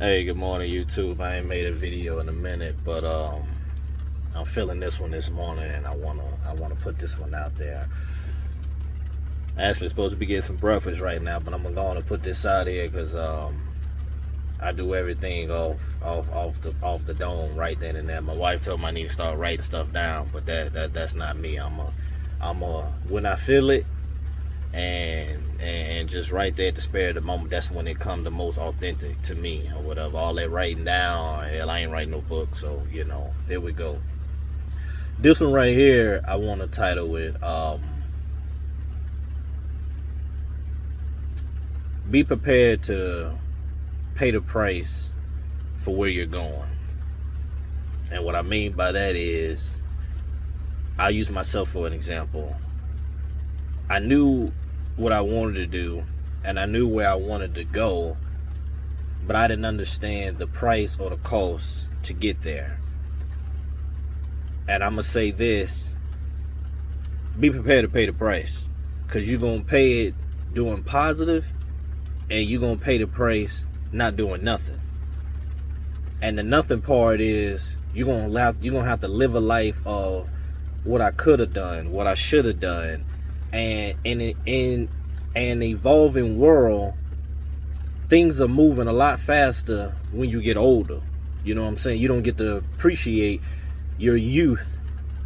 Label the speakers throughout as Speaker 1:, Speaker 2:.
Speaker 1: Hey, good morning, YouTube. I ain't made a video in a minute, but I'm feeling this one this morning, and I wanna put this one out there. Actually, supposed to be getting some breakfast right now, but I'm gonna put this out here because I do everything off the dome right then and there. My wife told me I need to start writing stuff down, but that's not me. I'm a when I feel it and just right there at the spare of the moment, that's when it comes the most authentic to me or whatever. All that writing down, hell, I ain't writing no book, so there we go. This one right here, I want to title it "Be prepared to pay the price for where you're going." And what I mean by that is, I'll use myself for an example. I knew what I wanted to do and I knew where I wanted to go, but I didn't understand the price or the cost to get there. And I'm going to say this: be prepared to pay the price, because you're going to pay it doing positive and you're going to pay the price not doing nothing. And the nothing part is you're going to have to live a life of what I could have done, what I should have done. And in an evolving world, things are moving a lot faster when you get older. You know what I'm saying? You don't get to appreciate your youth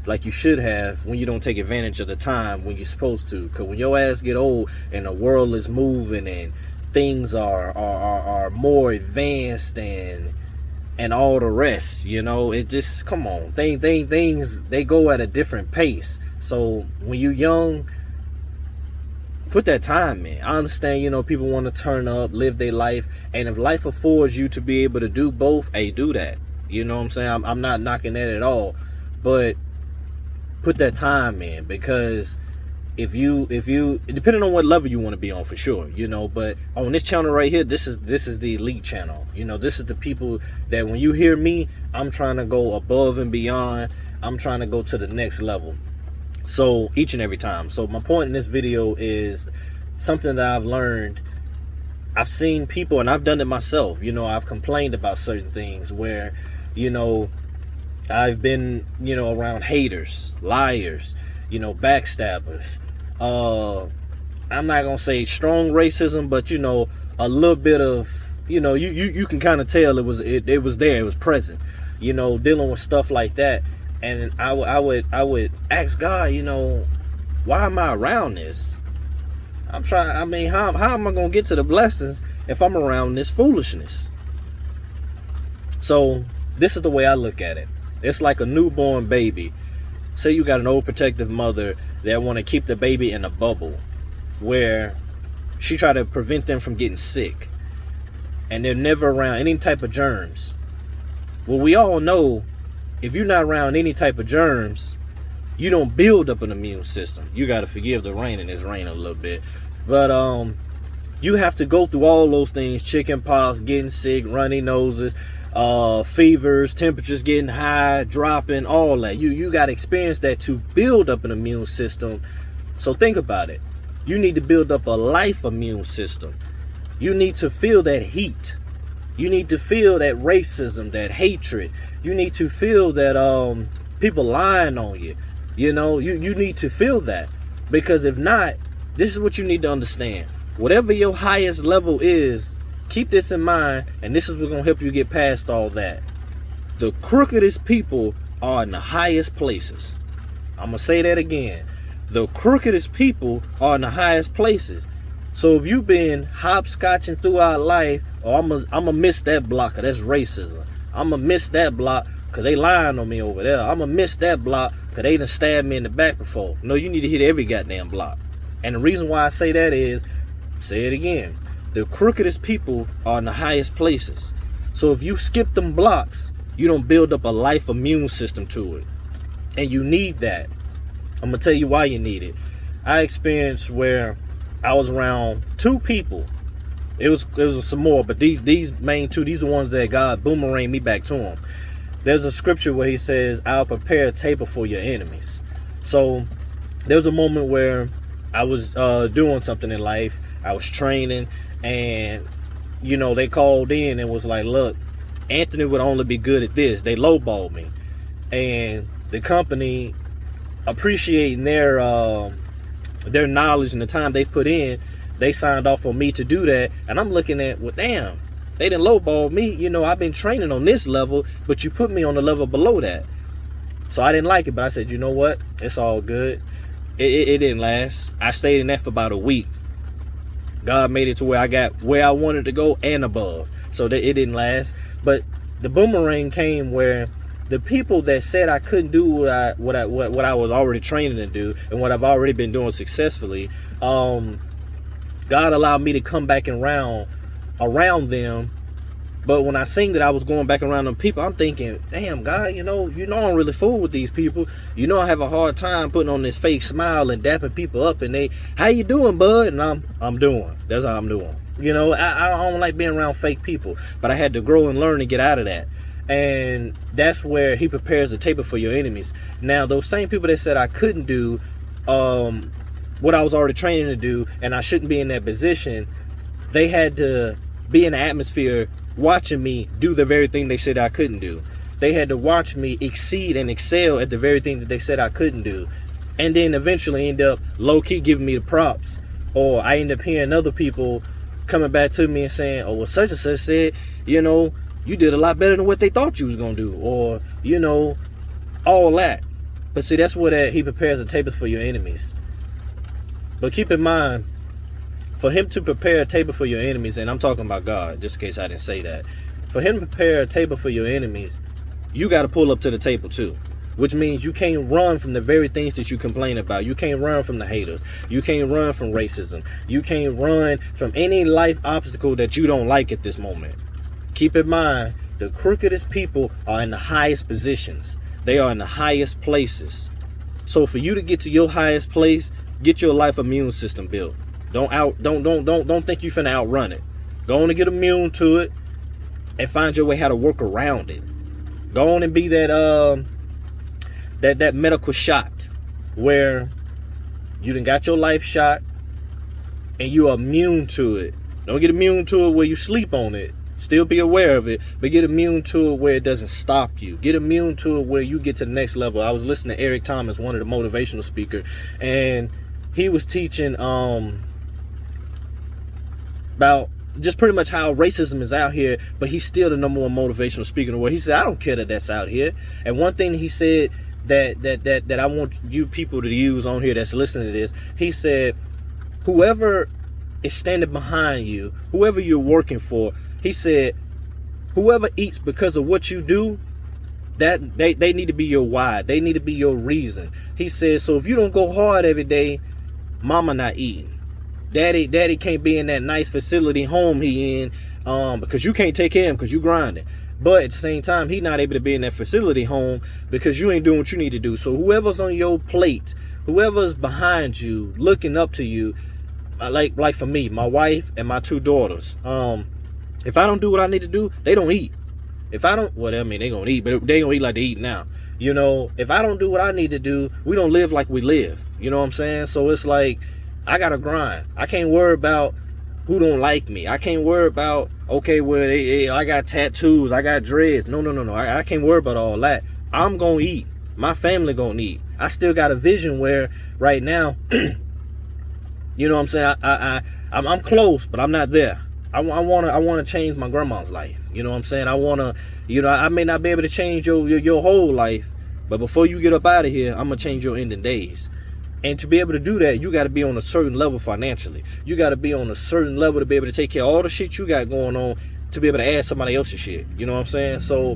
Speaker 1: like you should have when you don't take advantage of the time when you're supposed to. Because when your ass get old and the world is moving and things are more advanced and all the rest, it just, come on, things they go at a different pace. So when you're young, put that time in. I understand, people want to turn up, live their life, and if life affords you to be able to do both, hey, do that. You know what I'm saying? I'm not knocking that at all, but put that time in, because if you depending on what level you want to be on, for sure, but on this channel right here, this is the elite channel. This is the people that when you hear me, I'm trying to go above and beyond. I'm trying to go to the next level. So each and every time. So my point in this video is something that I've learned. I've seen people, and I've done it myself. I've complained about certain things where, I've been, around haters, liars, backstabbers. I'm not gonna say strong racism, but a little bit of, you can kind of tell it was there, it was present. Dealing with stuff like that. And I would ask God, why am I around this? How am I going to get to the blessings if I'm around this foolishness? So this is the way I look at it. It's like a newborn baby. Say you got an overprotective mother that want to keep the baby in a bubble where she try to prevent them from getting sick. And they're never around any type of germs. Well, we all know, if you're not around any type of germs, you don't build up an immune system. You got to forgive the rain, and it's raining a little bit. But you have to go through all those things: chicken pox, getting sick, runny noses, fevers, temperatures getting high, dropping, all that. You got to experience that to build up an immune system. So think about it. You need to build up a life immune system. You need to feel that heat. You need to feel that racism, that hatred. You need to feel that people lying on you. You need to feel that. Because if not, this is what you need to understand. Whatever your highest level is, keep this in mind, and this is what's going to help you get past all that. The crookedest people are in the highest places. I'm going to say that again. The crookedest people are in the highest places. So if you've been hopscotching throughout life, I'm gonna miss that block, 'cause that's racism. I'm gonna miss that block because they lying on me over there. I'm gonna miss that block because they done stabbed me in the back before. No, you need to hit every goddamn block. And the reason why I say that is, say it again, the crookedest people are in the highest places. So if you skip them blocks, you don't build up a life immune system to it. And you need that. I'm gonna tell you why you need it. I experienced where I was around two people. It was some more, but these main two, these are the ones that God boomeranged me back to him. There's a scripture where he says, "I'll prepare a table for your enemies." So there was a moment where I was doing something in life. I was training, and you know, they called in and was like, look, Anthony would only be good at this. They lowballed me. And the company, appreciating their knowledge and the time they put in, they signed off on me to do that. And I'm looking at, well, damn, they didn't lowball me. You know, I've been training on this level, but you put me on the level below that. So I didn't like it, but I said, you know what? It's all good. It didn't last. I stayed in that for about a week. God made it to where I got where I wanted to go and above. So that it didn't last. But the boomerang came where the people that said I couldn't do what I was already training to do and what I've already been doing successfully, God allowed me to come back around them. But when I seen that I was going back around them people, I'm thinking, damn, God, you know I'm really fool with these people. You know I have a hard time putting on this fake smile and dapping people up, and they, how you doing, bud? And I'm doing. That's how I'm doing. You know, I don't like being around fake people, but I had to grow and learn to get out of that. And that's where he prepares the table for your enemies. Now, those same people that said I couldn't do what I was already training to do, and I shouldn't be in that position, they had to be in the atmosphere watching me do the very thing they said I couldn't do. They had to watch me exceed and excel at the very thing that they said I couldn't do. And then eventually end up low-key giving me the props. Or I end up hearing other people coming back to me and saying, oh, well, such and such said, you know, you did a lot better than what they thought you was going to do. Or, you know, all that. But see, that's where he prepares the tables for your enemies. But keep in mind, for him to prepare a table for your enemies, and I'm talking about God, just in case I didn't say that. For him to prepare a table for your enemies, you got to pull up to the table too. Which means you can't run from the very things that you complain about. You can't run from the haters. You can't run from racism. You can't run from any life obstacle that you don't like at this moment. Keep in mind, the crookedest people are in the highest positions. They are in the highest places. So for you to get to your highest place, get your life immune system built. Don't think you finna outrun it. Go on and get immune to it and find your way how to work around it. Go on and be that that medical shot where you done got your life shot and you are immune to it. Don't get immune to it where you sleep on it. Still be aware of it, but get immune to it where it doesn't stop you. Get immune to it where you get to the next level. I was listening to Eric Thomas, one of the motivational speakers, and he was teaching about just pretty much how racism is out here, but he's still the number one motivational speaker in the world. He said, I don't care that that's out here. And one thing he said that I want you people to use on here that's listening to this, he said, whoever is standing behind you, whoever you're working for, he said, whoever eats because of what you do, that they need to be your why. They need to be your reason. He said, so if you don't go hard every day, mama not eating. Daddy can't be in that nice facility home he in because you can't take care of him because you grinding. But at the same time, he not able to be in that facility home because you ain't doing what you need to do. So whoever's on your plate, whoever's behind you, looking up to you, like for me, my wife and my two daughters, if I don't do what I need to do, they don't eat. If I don't, well, I mean, they gonna eat, but they gonna eat like they eat now. You know, if I don't do what I need to do, we don't live like we live. You know what I'm saying? So it's like, I gotta grind. I can't worry about who don't like me. I can't worry about, okay, well, I got tattoos, I got dreads. No. I can't worry about all that. I'm gonna eat. My family gonna eat. I still got a vision where right now, you know what I'm saying? I'm close, but I'm not there. I want to change my grandma's life. You know what I'm saying? I want to, you know, I may not be able to change your whole life, but before you get up out of here, I'm going to change your ending days. And to be able to do that, you got to be on a certain level financially. You got to be on a certain level to be able to take care of all the shit you got going on, to be able to add somebody else's shit. You know what I'm saying? So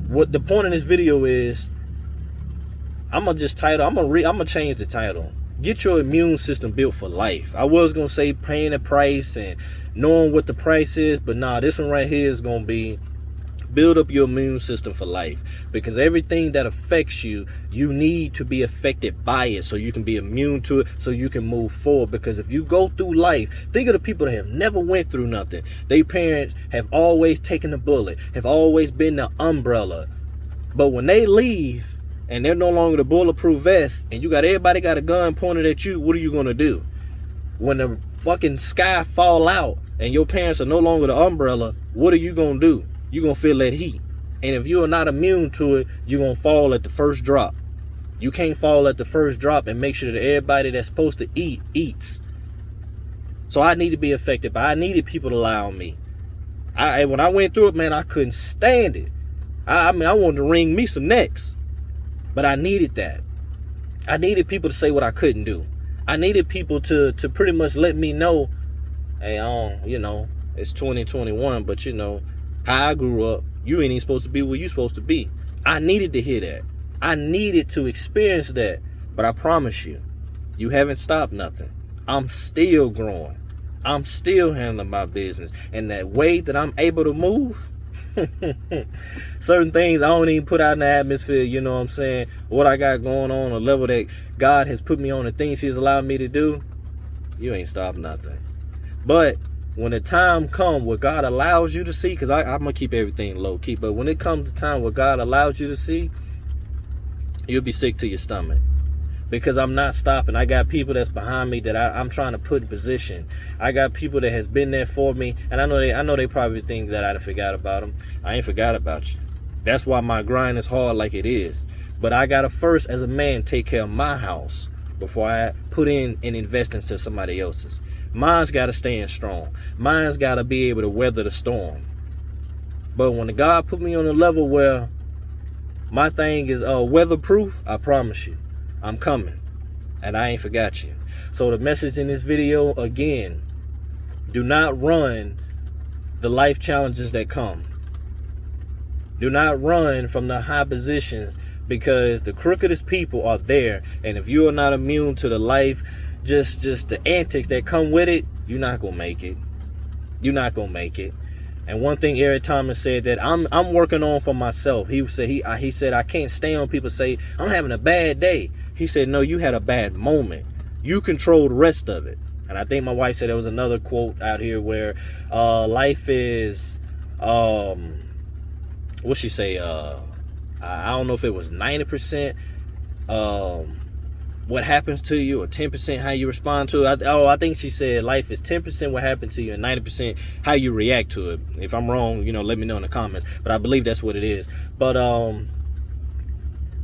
Speaker 1: what the point of this video is, I'm going to change the title. Get your immune system built for life. I was going to say paying the price and knowing what the price is, but nah, this one right here is going to be build up your immune system for life, because everything that affects you, you need to be affected by it so you can be immune to it, so you can move forward. Because if you go through life, think of the people that have never went through nothing. Their parents have always taken the bullet, have always been the umbrella, but when they leave and they're no longer the bulletproof vest, and everybody got a gun pointed at you, what are you gonna do? When the fucking sky fall out and your parents are no longer the umbrella, what are you going to do? You're going to feel that heat. And if you are not immune to it, you're going to fall at the first drop. You can't fall at the first drop and make sure that everybody that's supposed to eat, eats. So I need to be affected, but I needed people to lie on me. When I went through it, man, I couldn't stand it. I mean, I wanted to wring me some necks. But I needed that. I needed people to say what I couldn't do. I needed people to pretty much let me know, hey, it's 2021, but how I grew up, you ain't even supposed to be where you supposed to be. I needed to hear that. I needed to experience that. But I promise you, you haven't stopped nothing. I'm still growing. I'm still handling my business. And that way that I'm able to move, certain things I don't even put out in the atmosphere, you know what I'm saying? What I got going on, a level that God has put me on, the things he's allowed me to do, you ain't stopped nothing. But when the time comes where God allows you to see, because I'm going to keep everything low key, but when it comes to time where God allows you to see, you'll be sick to your stomach. Because I'm not stopping. I got people that's behind me that I'm trying to put in position. I got people that has been there for me, and I know they probably think that I forgot about them. I ain't forgot about you. That's why my grind is hard like it is. But I gotta first, as a man, take care of my house before I put in and invest into somebody else's. Mine's gotta stand strong. Mine's gotta be able to weather the storm. But when God put me on a level where my thing is weatherproof, I promise you, I'm coming, and I ain't forgot you. So the message in this video, again, do not run the life challenges that come. Do not run from the high positions, because the crookedest people are there. And if you are not immune to the life, just the antics that come with it, you're not going to make it. You're not going to make it. And one thing Eric Thomas said that I'm working on for myself. He said I can't stand when people say I'm having a bad day. He said, no, you had a bad moment. You control the rest of it. And I think my wife said there was another quote out here where life is, what'd she say? I don't know if it was 90% what happens to you or 10% how you respond to it. I think she said life is 10% what happened to you and 90% how you react to it. If I'm wrong, let me know in the comments. But I believe that's what it is. But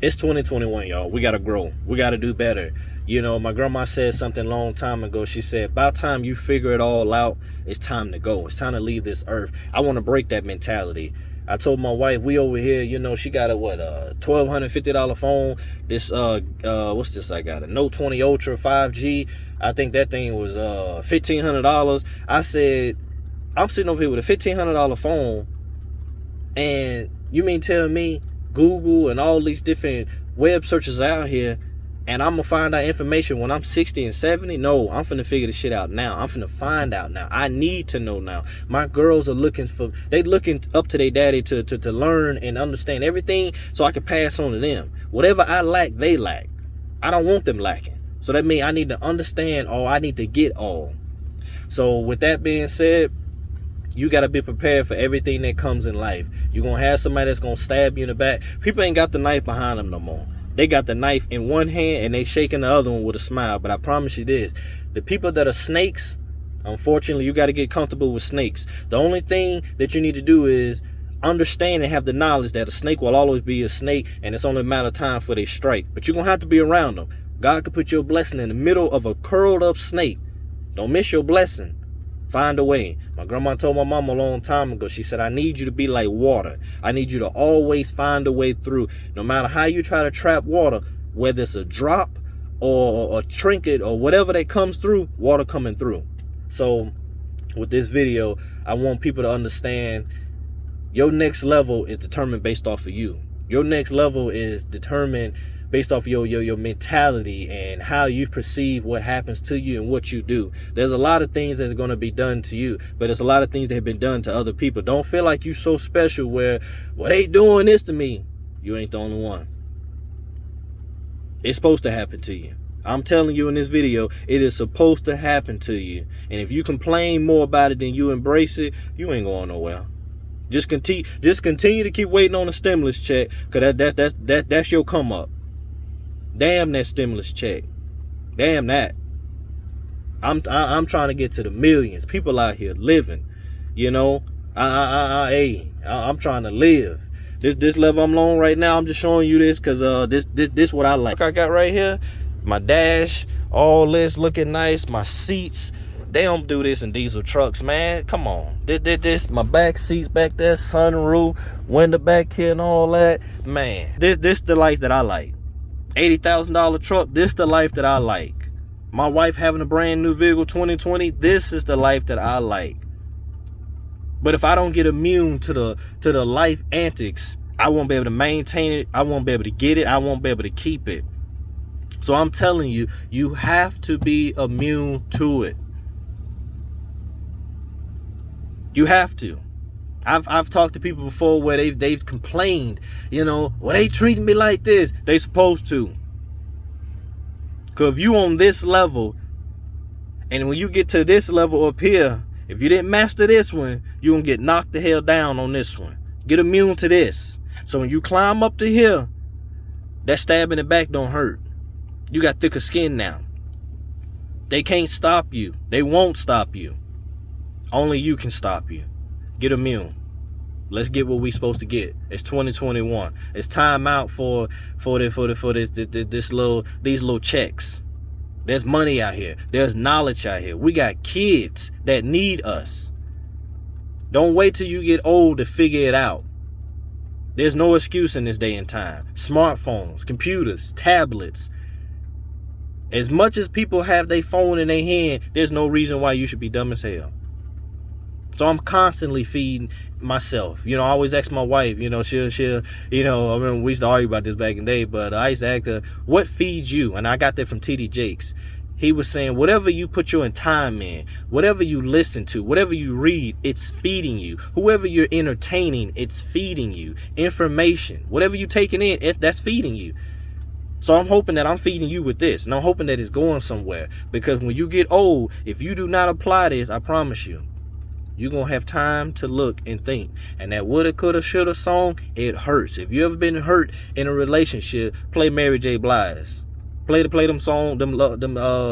Speaker 1: it's 2021, y'all. We got to grow. We got to do better. My grandma said something a long time ago. She said, by the time you figure it all out, it's time to go. It's time to leave this earth. I want to break that mentality. I told my wife, we over here, she got a $1,250 phone. This, what's this I got? A Note 20 Ultra 5G. I think that thing was $1,500. I said, I'm sitting over here with a $1,500 phone, and you mean tell me Google and all these different web searches out here, and I'm gonna find out information when I'm 60 and 70? No, I'm finna figure this shit out now. I'm finna find out now. I need to know now. My girls are looking up to their daddy to learn and understand everything so I can pass on to them. Whatever I lack, they lack. I don't want them lacking. So that means I need to understand all. I need to get all. So with that being said, you got to be prepared for everything that comes in life. You're going to have somebody that's going to stab you in the back. People ain't got the knife behind them no more. They got the knife in one hand and they shaking the other one with a smile. But I promise you this, the people that are snakes, unfortunately, you got to get comfortable with snakes. The only thing that you need to do is understand and have the knowledge that a snake will always be a snake, and it's only a matter of time for they strike. But you're going to have to be around them. God could put your blessing in the middle of a curled up snake. Don't miss your blessing. Find a way. My grandma told my mom a long time ago, she said, I need you to be like water. I need you to always find a way through. No matter how you try to trap water, whether it's a drop or a trinket or whatever that comes through, water coming through. So with this video, I want people to understand your next level is determined based off of you. Your next level is determined based off your mentality and how you perceive what happens to you and what you do. There's a lot of things that's going to be done to you, but there's a lot of things that have been done to other people. Don't feel like you so special where, well, they doing this to me. You ain't the only one. It's supposed to happen to you. I'm telling you in this video, it is supposed to happen to you. And if you complain more about it than you embrace it, you ain't going nowhere. Just continue to keep waiting on the stimulus check, because that's your come up. Damn that stimulus check. Damn that. I'm trying to get to the millions. People out here living, you know. I'm trying to live. This level I'm on right now, I'm just showing you this because this what I like. I got right here, my dash, all this looking nice, my seats. They don't do this in diesel trucks, man. Come on. This my back seats back there, sunroof, window back here and all that. Man, this the life that I like. $80,000 truck, this the life that I like. My wife having a brand new vehicle 2020, this is the life that I like. But if I don't get immune to the life antics, I won't be able to maintain it. I won't be able to get it. I won't be able to keep it. So I'm telling you, you have to be immune to it. You have to. I've talked to people before where they've complained, you know, well, they treating me like this. They supposed to. Because if you on this level, and when you get to this level up here, if you didn't master this one, you're going to get knocked the hell down on this one. Get immune to this. So when you climb up to here, that stab in the back don't hurt. You got thicker skin now. They can't stop you. They won't stop you. Only you can stop you. Get immune. Let's get what we supposed to get. It's 2021. It's time out for these little checks. There's money out here. There's knowledge out here. We got kids that need us. Don't wait till you get old to figure it out. There's no excuse in this day and time. Smartphones, computers, tablets. As much as people have their phone in their hand, there's no reason why you should be dumb as hell. So I'm constantly feeding myself. You know, I always ask my wife, you know, she'll, you know, I mean, we used to argue about this back in the day, but I used to ask her, what feeds you? And I got that from TD Jakes. He was saying, whatever you put your time in, whatever you listen to, whatever you read, it's feeding you. Whoever you're entertaining, it's feeding you. Information, whatever you're taking in, that's feeding you. So I'm hoping that I'm feeding you with this, and I'm hoping that it's going somewhere. Because when you get old, if you do not apply this, I promise you, you're going to have time to look and think. And that woulda, coulda, shoulda song, it hurts. If you ever been hurt in a relationship, play Mary J. Blige. Play them songs, them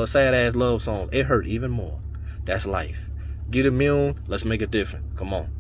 Speaker 1: sad-ass love songs. It hurt even more. That's life. Get immune. Let's make it different. Come on.